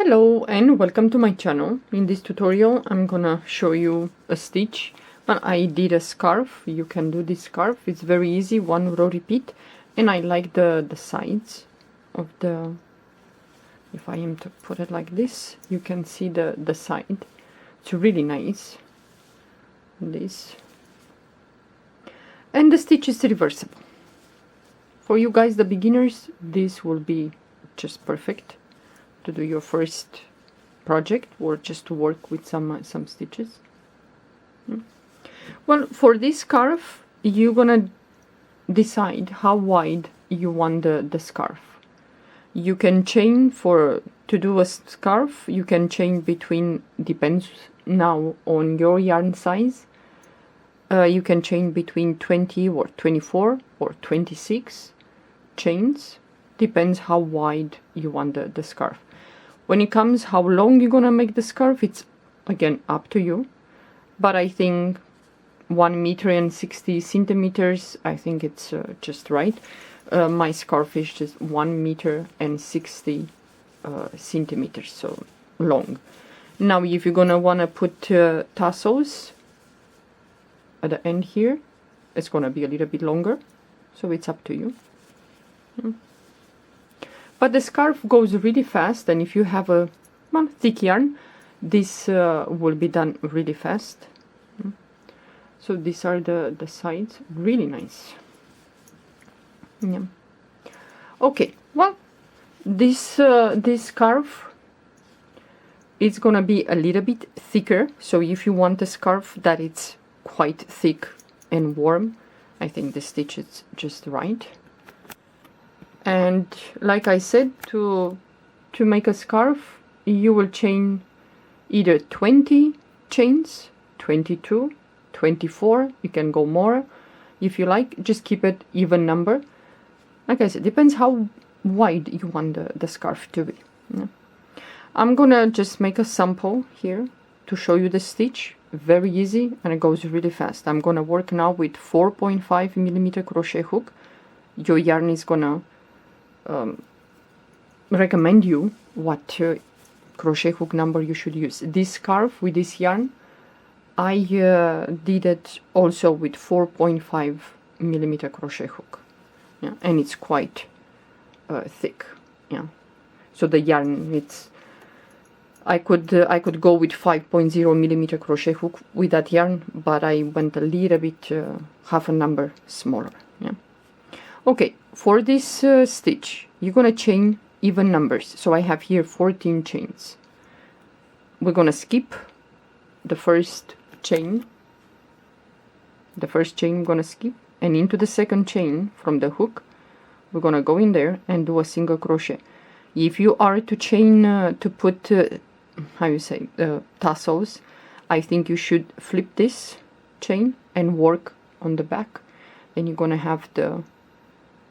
Hello and welcome to my channel. In this tutorial I'm gonna show you a stitch, but I did a scarf. You can do this scarf, it's very easy, one row repeat, and I like the sides of the, if I am to put it like this, you can see the side. It's really nice, this, and the stitch is reversible. For you guys, the beginners, this will be just perfect to do your first project or just to work with some stitches. Well, for this scarf you're gonna decide how wide you want the scarf. You can chain to do a scarf, you can chain between, depends now on your yarn size, you can chain between 20 or 24 or 26 chains, depends how wide you want the scarf. When it comes how long you're gonna make the scarf, it's again up to you, but I think 1 meter and 60 centimeters, I think it's just right. My scarf is just 1 meter and 60 centimeters, so long. Now if you're gonna wanna put tassels at the end here, it's gonna be a little bit longer, so it's up to you. But the scarf goes really fast, and if you have a thick yarn, this will be done really fast. So these are the sides, really nice. Yeah. Okay, well, this scarf is gonna be a little bit thicker. So if you want a scarf that it's quite thick and warm, I think the stitch is just right. And like I said, to make a scarf, you will chain either 20 chains, 22, 24, you can go more if you like, just keep it even number. Like I said, depends how wide you want the scarf to be. Yeah. I'm gonna just make a sample here to show you the stitch, very easy, and it goes really fast. I'm gonna work now with 4.5 millimeter crochet hook. Your yarn is gonna recommend you what crochet hook number you should use. This scarf with this yarn, I did it also with 4.5 millimeter crochet hook. Yeah, and it's quite thick. Yeah, so the yarn, it's I could go with 5.0 millimeter crochet hook with that yarn, but I went a little bit half a number smaller. Yeah. Okay, for this stitch, you're gonna chain even numbers. So I have here 14 chains. We're gonna skip the first chain. The first chain I'm gonna skip, and into the second chain from the hook, we're gonna go in there and do a single crochet. If you are to chain to put how you say tassels, I think you should flip this chain and work on the back, and you're gonna have the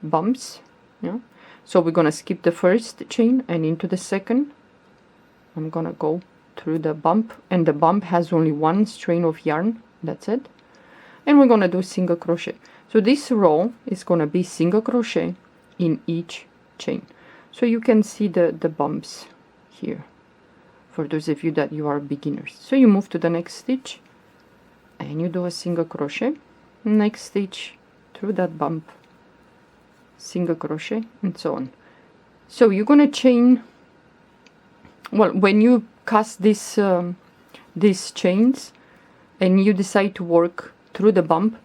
bumps. Yeah, so we're gonna skip the first chain and into the second. I'm gonna go through the bump, and the bump has only one strain of yarn, that's it, and we're gonna do single crochet. So this row is gonna be single crochet in each chain, so you can see the bumps here for those of you that you are beginners. So you move to the next stitch and you do a single crochet, next stitch through that bump, single crochet, and so on. So you're gonna chain, well, when you cast these chains and you decide to work through the bump,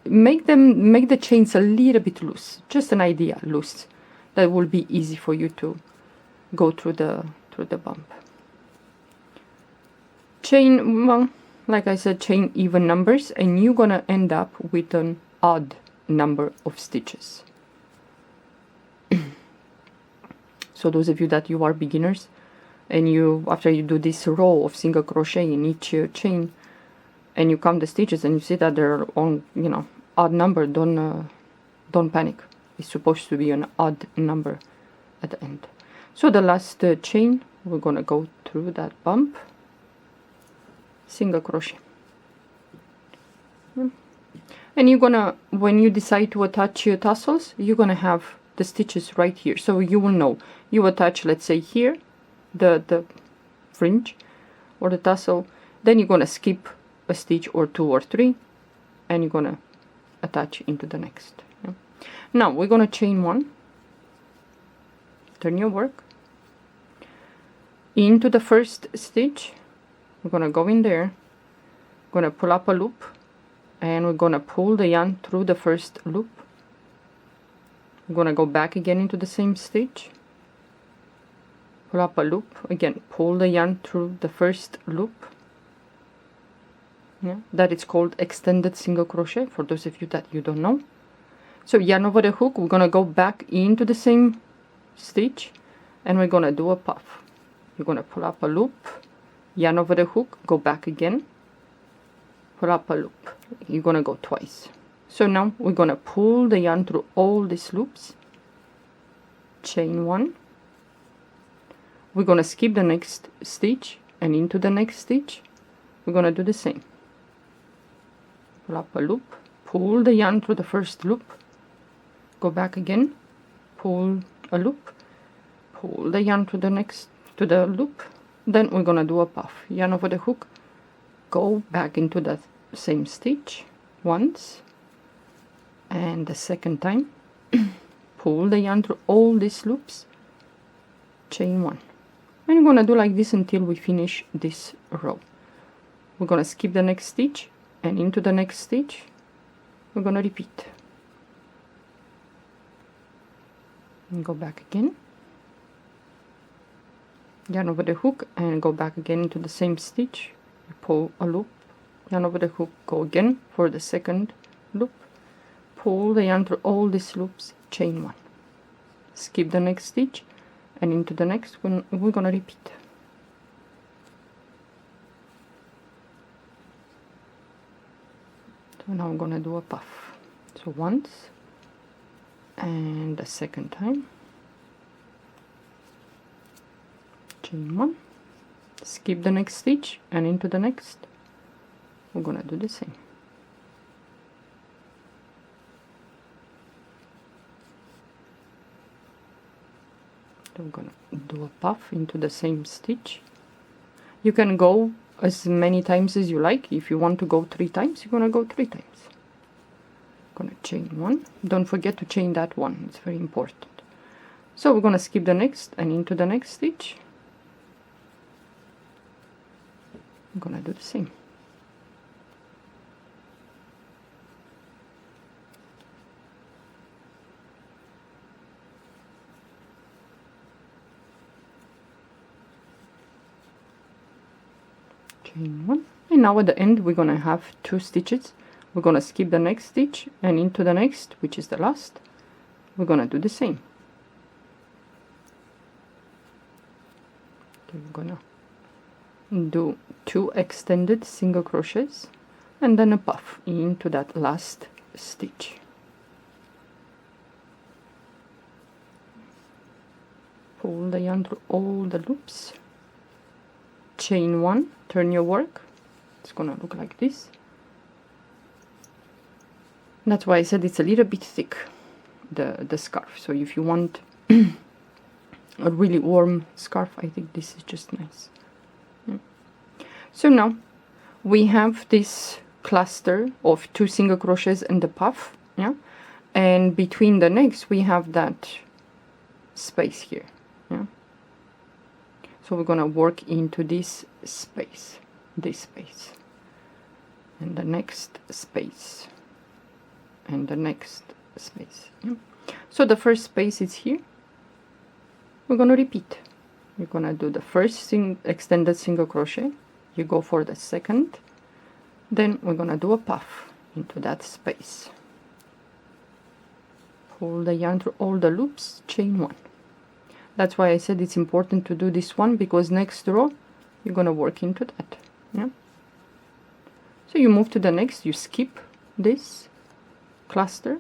make the chains a little bit loose, just an idea, loose. That will be easy for you to go through the bump. Chain, well, like I said, chain even numbers, and you're gonna end up with an odd number of stitches. So those of you that you are beginners, and you, after you do this row of single crochet in each chain, and you count the stitches and you see that they're on, you know, odd number, don't panic. It's supposed to be an odd number at the end. So the last chain, we're gonna go through that bump, single crochet. And you're gonna, when you decide to attach your tassels, you're gonna have the stitches right here, so you will know. You attach, let's say here, the fringe or the tassel, then you're gonna skip a stitch or 2 or 3, and you're gonna attach into the next. Yeah. Now we're gonna chain 1, turn your work into the first stitch. We're gonna go in there, gonna pull up a loop, and we're gonna pull the yarn through the first loop. We're gonna go back again into the same stitch, pull up a loop, again pull the yarn through the first loop. Yeah, that is called extended single crochet, for those of you that you don't know. So yarn over the hook, we're gonna go back into the same stitch, and we're gonna do a puff. You're gonna pull up a loop, yarn over the hook, go back again, pull up a loop. You're gonna go twice. So now we're gonna pull the yarn through all these loops, chain 1. We're gonna skip the next stitch, and into the next stitch we're gonna do the same. Pull up a loop, pull the yarn through the first loop, go back again, pull a loop, pull the yarn to the next, to the loop, then we're gonna do a puff, yarn over the hook, go back into the same stitch once, and the second time pull the yarn through all these loops, chain 1, and we're gonna do like this until we finish this row. We're gonna skip the next stitch, and into the next stitch we're gonna repeat, and go back again, yarn over the hook, and go back again into the same stitch, pull a loop, yarn over the hook, go again for the second loop, pull the yarn through all these loops, chain 1, skip the next stitch, and into the next one we're gonna repeat. So now I'm gonna do a puff. So once, and the second time, chain 1, skip the next stitch, and into the next we're gonna do the same. So I'm gonna do a puff into the same stitch. You can go as many times as you like. If you want to go 3 times, you're gonna go 3 times. Gonna chain 1. Don't forget to chain that one, it's very important. So we're gonna skip the next, and into the next stitch I'm gonna do the same. Chain 1, and now at the end we're gonna have 2 stitches. We're gonna skip the next stitch, and into the next, which is the last, we're gonna do the same. So we're gonna do 2 extended single crochets, and then a puff into that last stitch. Pull the yarn through all the loops, chain 1, turn your work. It's gonna look like this. That's why I said it's a little bit thick, the scarf. So if you want a really warm scarf, I think this is just nice. Yeah. So now we have this cluster of 2 single crochets and the puff, yeah, and between the next we have that space here, yeah. So we're gonna work into this space, and the next space, and the next space. Yeah. So the first space is here. We're gonna repeat. You're gonna do the first extended single crochet. You go for the second. Then we're gonna do a puff into that space. Pull the yarn through all the loops, chain 1. That's why I said it's important to do this one, because next row you're gonna work into that. Yeah. So you move to the next, you skip this cluster,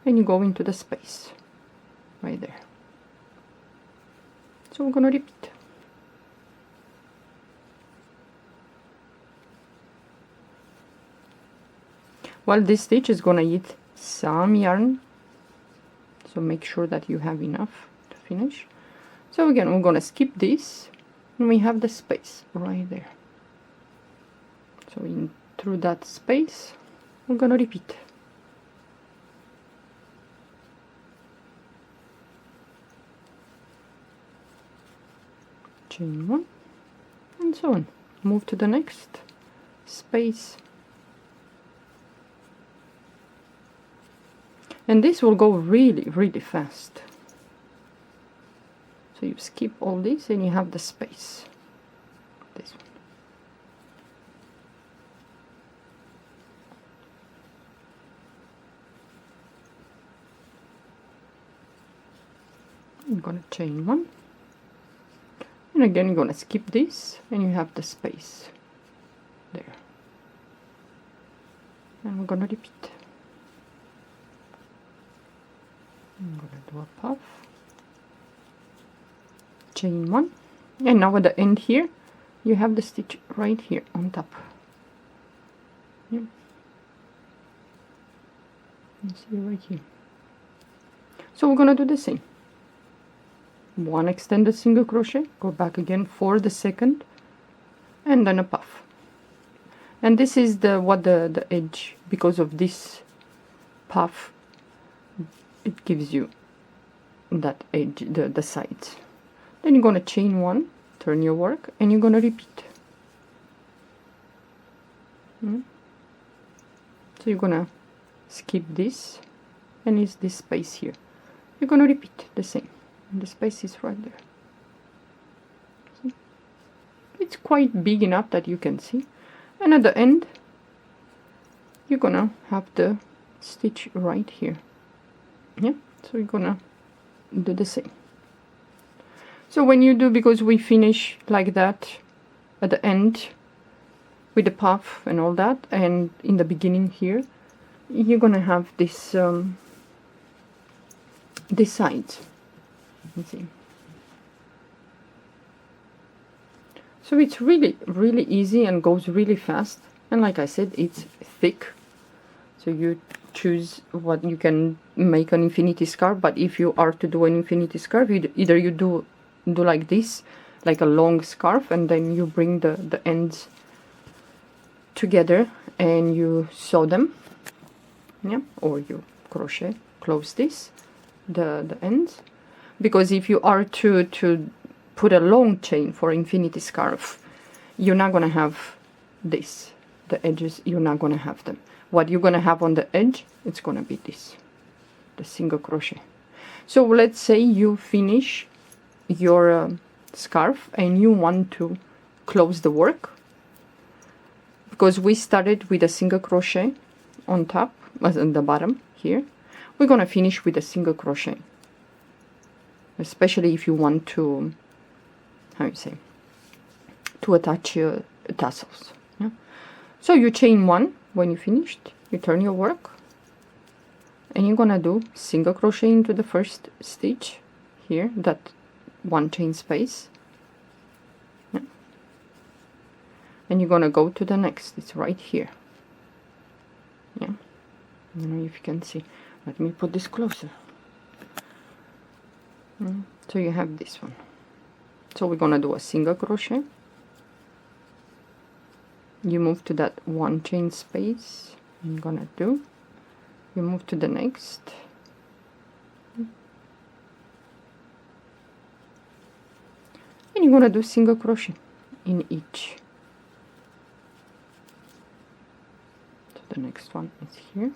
and you go into the space right there. So we're gonna repeat. Well, this stitch is gonna eat some yarn, so make sure that you have enough to finish. So again, we're gonna skip this, and we have the space right there. So in through that space, we're gonna repeat. Chain 1, and so on. Move to the next space. And this will go really, really fast. So you skip all this and you have the space. This one. I'm gonna chain 1. And again, you're gonna skip this and you have the space there. And we're gonna repeat. I'm gonna do a puff, chain 1, and now at the end here you have the stitch right here on top. Yeah. You see right here. So we're gonna do the same. One extended single crochet, go back again for the second, and then a puff. And this is the edge, because of this puff, it gives you that edge, the sides. Then you're gonna chain 1, turn your work, and you're gonna repeat. So you're gonna skip this, and it's this space here. You're gonna repeat the same, and the space is right there. See? It's quite big enough that you can see. And at the end, you're gonna have the stitch right here. Yeah, so you're gonna do the same. So when you do, because we finish like that at the end with the puff and all that, and in the beginning here, you're gonna have this this side. Let's see. So it's really, really easy and goes really fast. And like I said, it's thick. So you choose what you can make an infinity scarf. But if you are to do an infinity scarf, either you do like this, like a long scarf, and then you bring the ends together and you sew them. Yeah, or you crochet, close this, the ends. Because if you are to put a long chain for infinity scarf, you're not gonna have this, the edges, you're not gonna have them. What you're gonna have on the edge, it's gonna be this, the single crochet. So let's say you finish your scarf and you want to close the work, because we started with a single crochet on top, on the bottom here. We're gonna finish with a single crochet, especially if you want to, how you say, to attach your tassels. Yeah? So you chain 1 when you finished, you turn your work, and you're gonna do single crochet into the first stitch here, that 1 chain space. Yeah. And you're gonna go to the next, it's right here. Yeah, I don't know if you can see. Let me put this closer. So you have this one. So we're gonna do a single crochet. You move to that 1 chain space. You're gonna do. You move to the next. And you're gonna do single crochet in each. So the next one is here.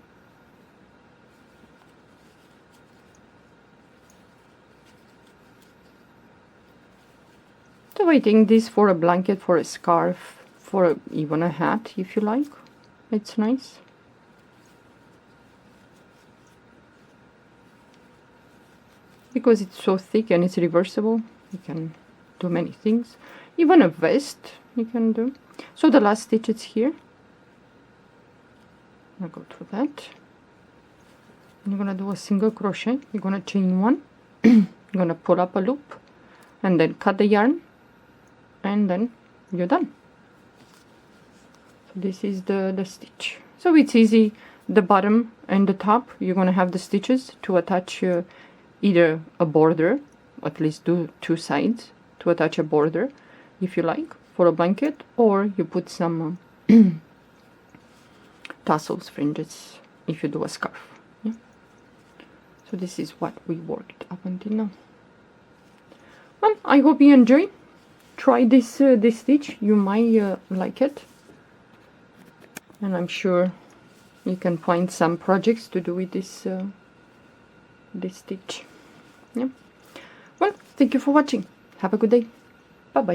So I think this for a blanket, for a scarf, for even a hat, if you like. It's nice. Because it's so thick and it's reversible, you can do many things. Even a vest you can do. So the last stitch is here. I'll go through that. And you're gonna do a single crochet. You're gonna chain 1. You're gonna pull up a loop and then cut the yarn, and then you're done. So this is the stitch. So it's easy. The bottom and the top, you're gonna have the stitches to attach either a border at least do two sides to attach a border if you like for a blanket, or you put some tassels, fringes if you do a scarf. Yeah. So this is what we worked up until now. Well, I hope you enjoy. Try this this stitch, you might like it, and I'm sure you can find some projects to do with this this stitch. Yeah. Well, thank you for watching. Have a good day.